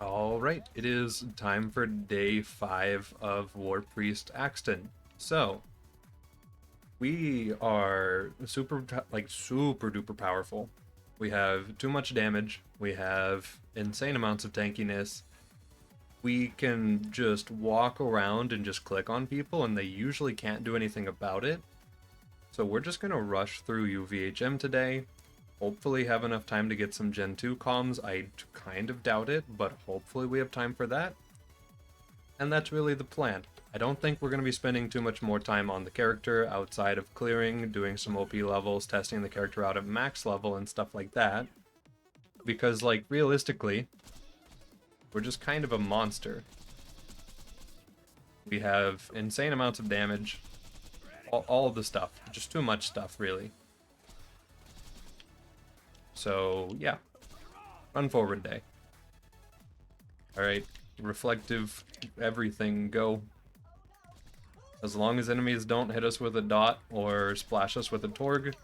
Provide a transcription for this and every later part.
Alright, it is time for day 5 of War Priest Axton. So, we are super duper powerful. We have too much damage, we have insane amounts of tankiness, we can just walk around and just click on people and they usually can't do anything about it. So we're just gonna rush through UVHM today, hopefully have enough time to get some Gen 2 comms. I kind of doubt it, but hopefully we have time for that. And that's really the plan. I don't think we're going to be spending too much more time on the character outside of clearing, doing some OP levels, testing the character out at max level and stuff like that. Because, like, realistically, we're just kind of a monster. We have insane amounts of damage, all of the stuff, just too much stuff, really. So, yeah, run forward day. Alright, reflective, everything, go. As long as enemies don't hit us with a dot or splash us with a torg,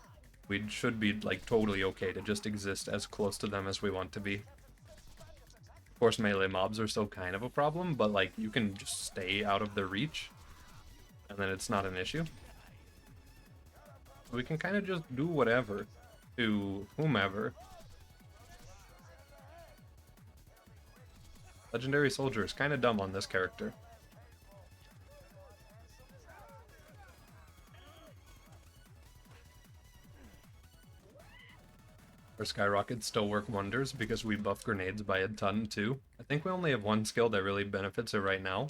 we should be, like, totally okay to just exist as close to them as we want to be. Of course, melee mobs are still kind of a problem, but, like, you can just stay out of their reach, and then it's not an issue. We can kind of just do whatever to whomever. Legendary Soldier is kind of dumb on this character. Our skyrockets still work wonders because we buff grenades by a ton too. I think we only have one skill that really benefits it right now.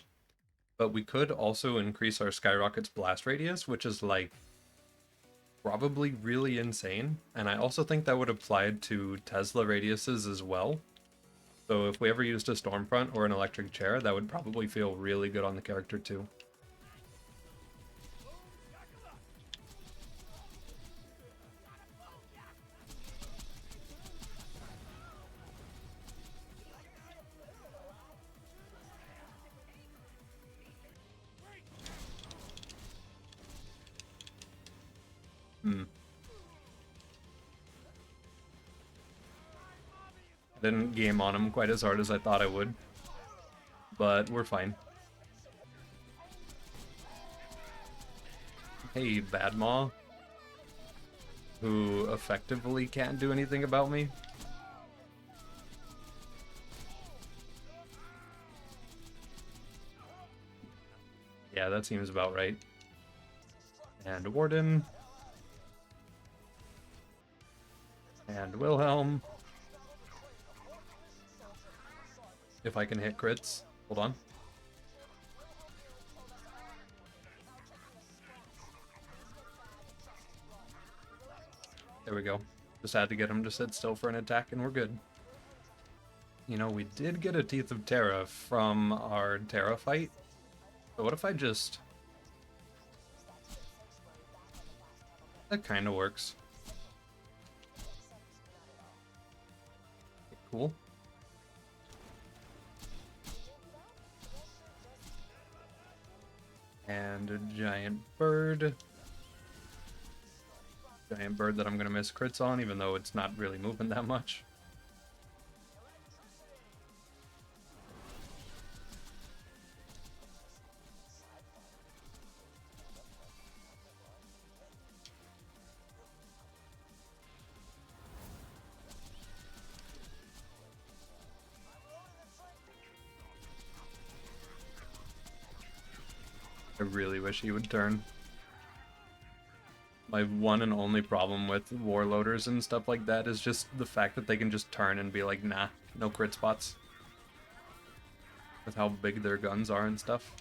But we could also increase our skyrocket's blast radius, which is like probably really insane. And I also think that would apply to Tesla radiuses as well. So if we ever used a Stormfront or an electric chair, that would probably feel really good on the character too. Didn't game on him quite as hard as I thought I would, but we're fine. Hey, Bad Maw, who effectively can't do anything about me. Yeah, that seems about right. And Warden. And Wilhelm. If I can hit crits. Hold on. There we go. Just had to get him to sit still for an attack and we're good. You know, we did get a Teeth of Terra from our Terra fight. But what if I just... That kind of works. Cool. And a giant bird. Giant bird that I'm going to miss crits on, even though it's not really moving that much. I really wish he would turn. My one and only problem with warloaders and stuff like that is just the fact that they can just turn and be like, nah, no crit spots. With how big their guns are and stuff.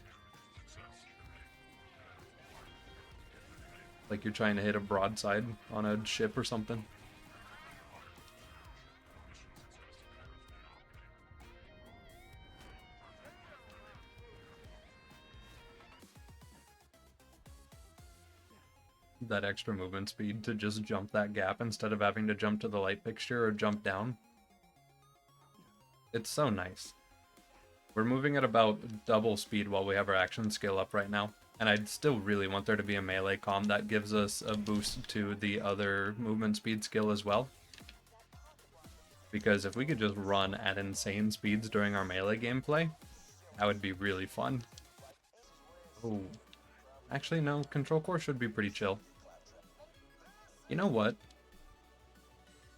Like you're trying to hit a broadside on a ship or something. That extra movement speed to just jump that gap instead of having to jump to the light fixture or jump down. It's so nice. We're moving at about double speed while we have our action skill up right now. And I'd still really want there to be a melee comm that gives us a boost to the other movement speed skill as well. Because if we could just run at insane speeds during our melee gameplay, that would be really fun. Oh, actually no, Control Core should be pretty chill. You know what?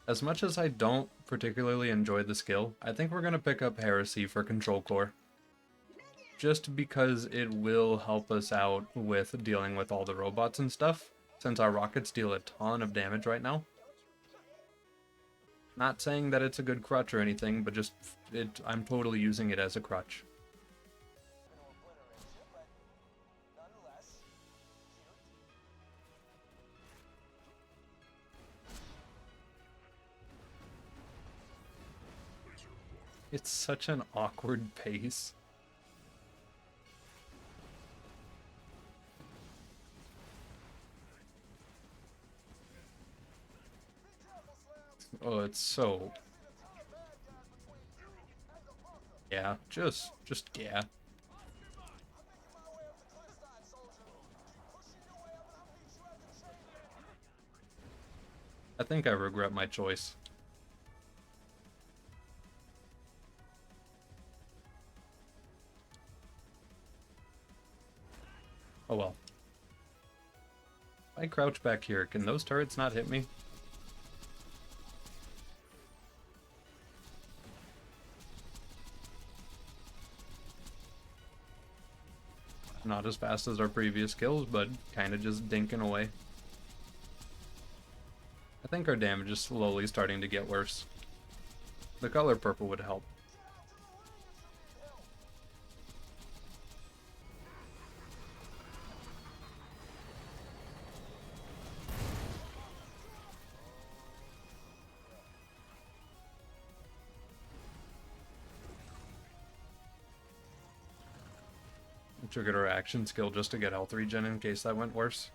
As much as I don't particularly enjoy the skill, I think we're going to pick up Heresy for Control Core. Just because it will help us out with dealing with all the robots and stuff, since our rockets deal a ton of damage right now. Not saying that it's a good crutch or anything, but just I'm totally using it as a crutch. It's such an awkward pace. Oh, it's so... Yeah, just yeah. I think I regret my choice. Oh well. If I crouch back here, can those turrets not hit me? Not as fast as our previous kills, but kind of just dinking away. I think our damage is slowly starting to get worse. The color purple would help. Triggered our action skill just to get health regen in case that went worse.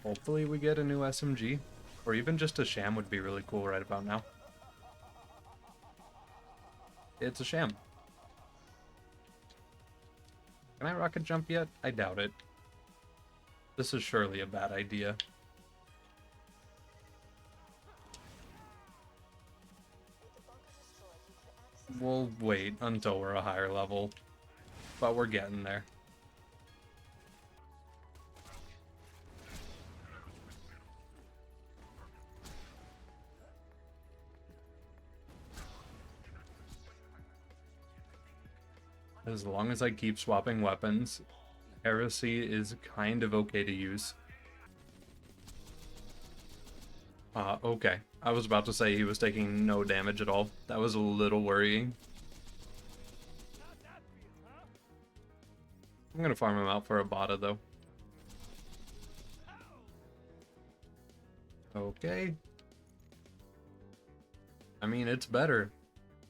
Hopefully we get a new SMG, or even just a sham would be really cool right about now. It's a sham. Can I rocket jump yet? I doubt it. This is surely a bad idea. We'll wait until we're a higher level, but we're getting there. As long as I keep swapping weapons, Heresy is kind of okay to use. Okay. I was about to say he was taking no damage at all. That was a little worrying. I'm gonna farm him out for a Bada, though. Okay. I mean, it's better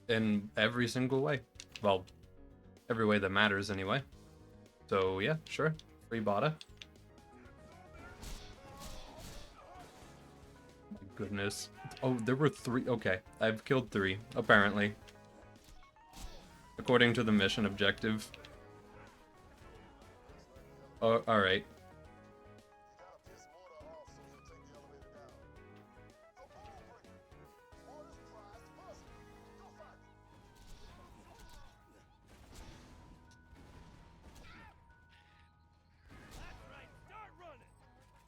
in every single way. Well, every way that matters, anyway. So, yeah, sure. Free Bada. My goodness. Oh, there were 3. Okay, I've killed 3, apparently. According to the mission objective. Oh, alright.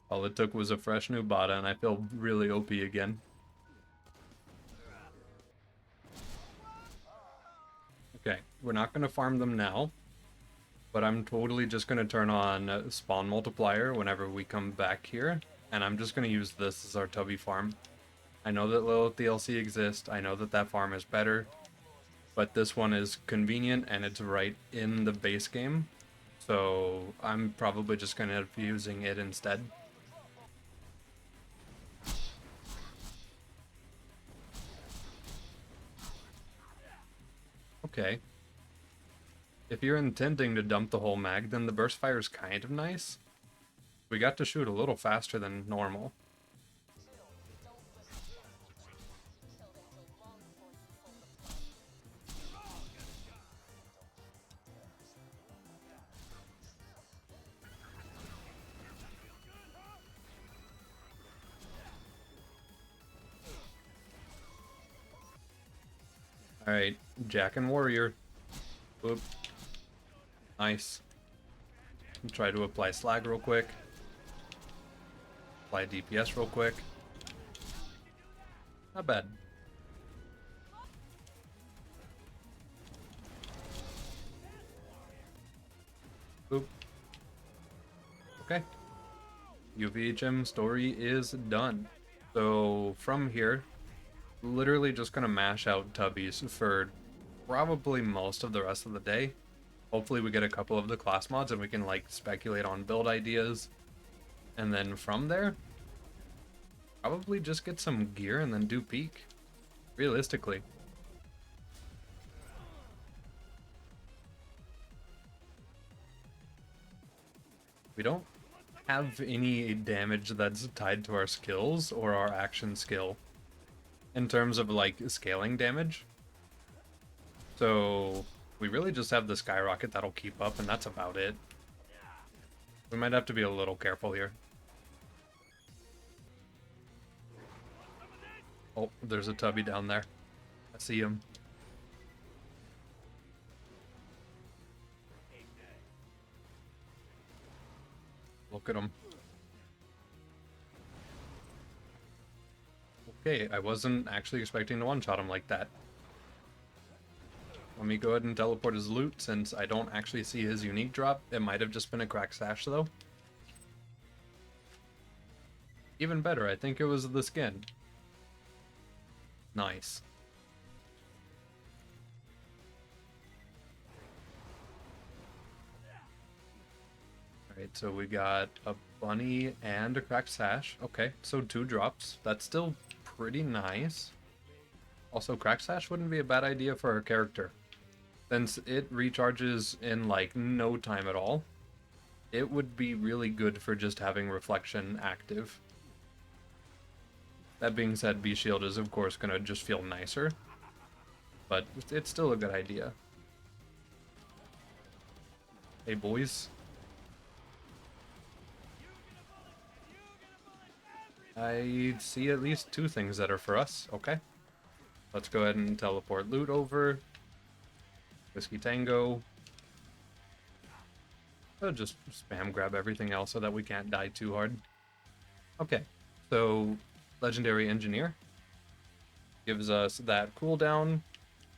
All it took was a fresh new Bada, and I feel really OP again. Okay, we're not going to farm them now, but I'm totally just going to turn on spawn multiplier whenever we come back here, and I'm just going to use this as our Tubby farm. I know that Lilith DLC exists, I know that that farm is better, but this one is convenient and it's right in the base game, so I'm probably just going to end up using it instead. Okay. If you're intending to dump the whole mag, then the burst fire is kind of nice. We got to shoot a little faster than normal. Alright, Jack and Warrior. Whoop. Nice. Try to apply slag real quick. Apply DPS real quick. Not bad. Boop. Okay. UVHM story is done. So from here, literally just gonna mash out tubbies for probably most of the rest of the day. Hopefully we get a couple of the class mods and we can like speculate on build ideas. And then from there, probably just get some gear and then do peak. Realistically. We don't have any damage that's tied to our skills or our action skill in terms of like scaling damage. So we really just have the skyrocket that'll keep up, and that's about it. We might have to be a little careful here. Oh, there's a tubby down there. I see him. Look at him. Okay, I wasn't actually expecting to one-shot him like that. Let me go ahead and teleport his loot, since I don't actually see his unique drop. It might have just been a crack sash, though. Even better, I think it was the skin. Nice. Alright, so we got a bunny and a cracked sash. Okay, so 2 drops. That's still pretty nice. Also, cracked sash wouldn't be a bad idea for our character, since it recharges in like no time at all. It would be really good for just having reflection active. That being said, B shield is of course gonna just feel nicer, but it's still a good idea. Hey boys. I see at least 2 things that are for us. Okay. Let's go ahead and teleport loot over. Whiskey Tango. I'll just spam grab everything else so that we can't die too hard. Okay, so Legendary Engineer gives us that cooldown.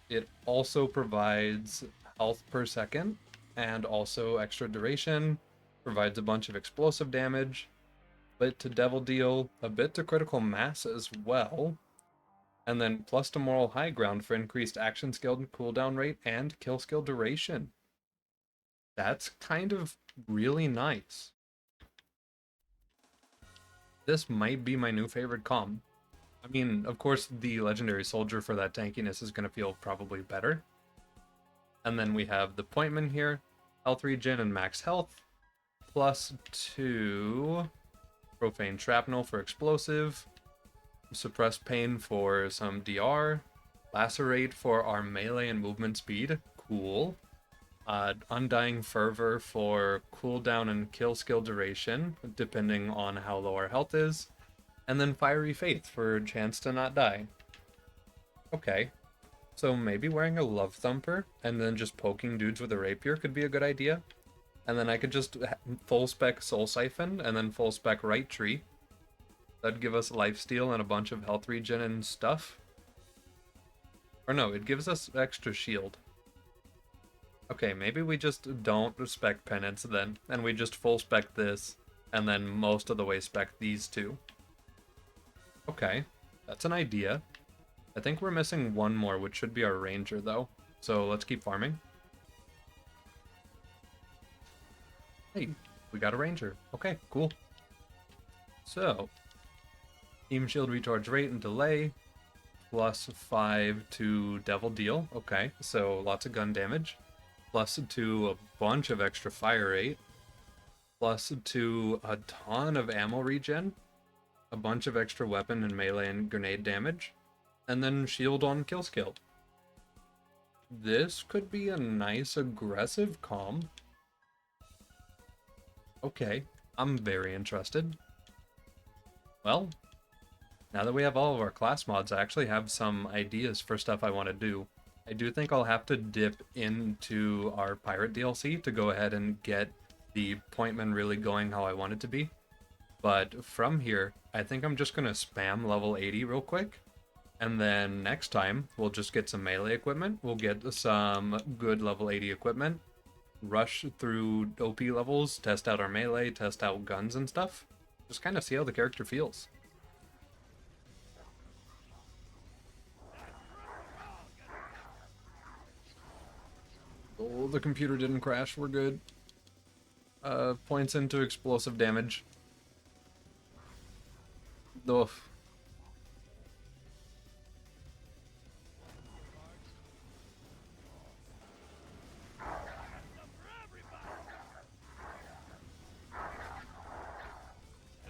It also provides health per second and also extra duration. Provides a bunch of explosive damage, a bit to Devil Deal, a bit to critical mass as well. And then plus to Moral High Ground for increased action skill and cooldown rate and kill skill duration. That's kind of really nice. This might be my new favorite comm. I mean, of course, the Legendary Soldier for that tankiness is going to feel probably better. And then we have the Pointman here, health regen and max health, plus 2 Profane Shrapnel for explosive, Suppress Pain for some DR, Lacerate for our melee and movement speed, cool. Undying Fervor for cooldown and kill skill duration, depending on how low our health is. And then Fiery Faith for a chance to not die. Okay. So maybe wearing a Love Thumper and then just poking dudes with a rapier could be a good idea. And then I could just full spec Soul Siphon and then full spec Right Tree. That'd give us lifesteal and a bunch of health regen and stuff. Or no, it gives us extra shield. Okay, maybe we just don't spec Penance then, and we just full spec this, and then most of the way spec these 2. Okay, that's an idea. I think we're missing one more, which should be our Ranger though. So let's keep farming. Hey, we got a Ranger. Okay, cool. So, Team Shield recharge rate and delay, plus 5 to Devil Deal. Okay, so lots of gun damage. Plus 2 a bunch of extra fire rate. Plus 2 a ton of ammo regen. A bunch of extra weapon and melee and grenade damage. And then shield on kill skill. This could be a nice aggressive comm. Okay, I'm very interested. Well, now that we have all of our class mods, I actually have some ideas for stuff I want to do. I do think I'll have to dip into our pirate DLC to go ahead and get the Pointman really going how I want it to be. But from here, I think I'm just gonna spam level 80 real quick. And then next time, we'll just get some melee equipment. We'll get some good level 80 equipment. Rush through OP levels, test out our melee, test out guns and stuff. Just kind of see how the character feels. Oh, the computer didn't crash. We're good. Points into explosive damage. Oof.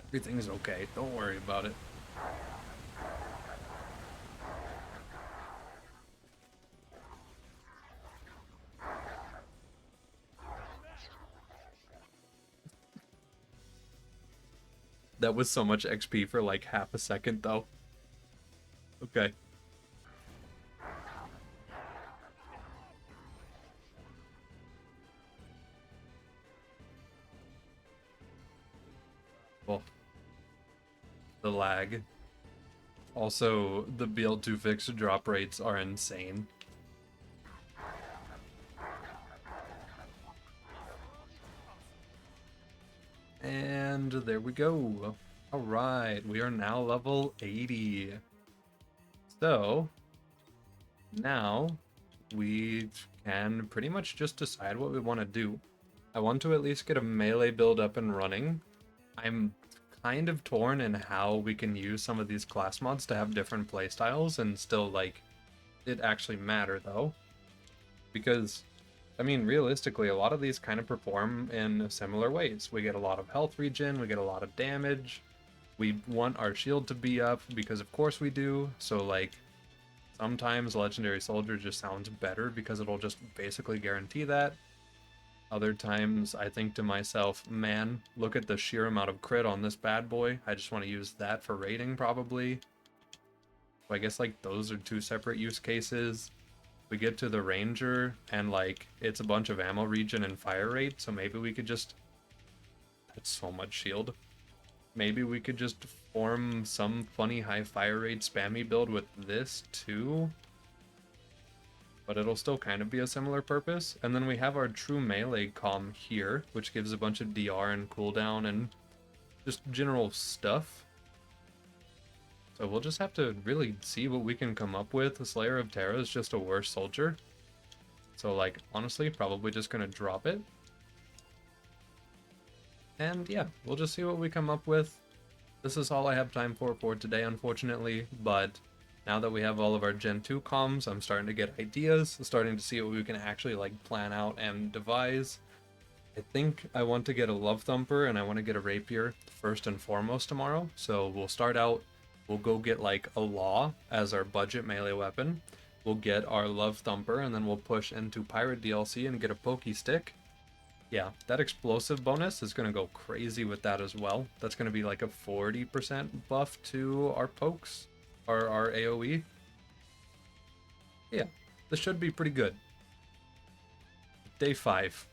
Everything's okay. Don't worry about it. That was so much XP for like half a second, though. Okay. Well, the lag. Also, the BL2 fix drop rates are insane. And there we go. Alright, we are now level 80. So, now we can pretty much just decide what we want to do. I want to at least get a melee build up and running. I'm kind of torn in how we can use some of these class mods to have different playstyles and still, like, it actually matter, though. Because, I mean, realistically, a lot of these kind of perform in similar ways. We get a lot of health regen, we get a lot of damage. We want our shield to be up, because of course we do. So, like, sometimes Legendary Soldier just sounds better because it'll just basically guarantee that. Other times, I think to myself, man, look at the sheer amount of crit on this bad boy. I just want to use that for rating, probably. So I guess, like, those are two separate use cases. We get to the Ranger, and, like, it's a bunch of ammo regen and fire rate, so maybe we could just... That's so much shield. Maybe we could just form some funny high fire rate spammy build with this, too? But it'll still kind of be a similar purpose. And then we have our true melee comm here, which gives a bunch of DR and cooldown and just general stuff. So we'll just have to really see what we can come up with. The Slayer of Terra is just a worse soldier. So, like, honestly, probably just gonna drop it. And yeah, we'll just see what we come up with. This is all I have time for today, unfortunately, but now that we have all of our Gen 2 comms, I'm starting to get ideas, starting to see what we can actually, like, plan out and devise. I think I want to get a Love Thumper and I want to get a Rapier first and foremost tomorrow. So we'll start out, we'll go get, like, a Law as our budget melee weapon. We'll get our Love Thumper, and then we'll push into Pirate DLC and get a Pokey Stick. Yeah, that explosive bonus is going to go crazy with that as well. That's going to be like a 40% buff to our pokes, our AoE. Yeah, this should be pretty good. Day 5.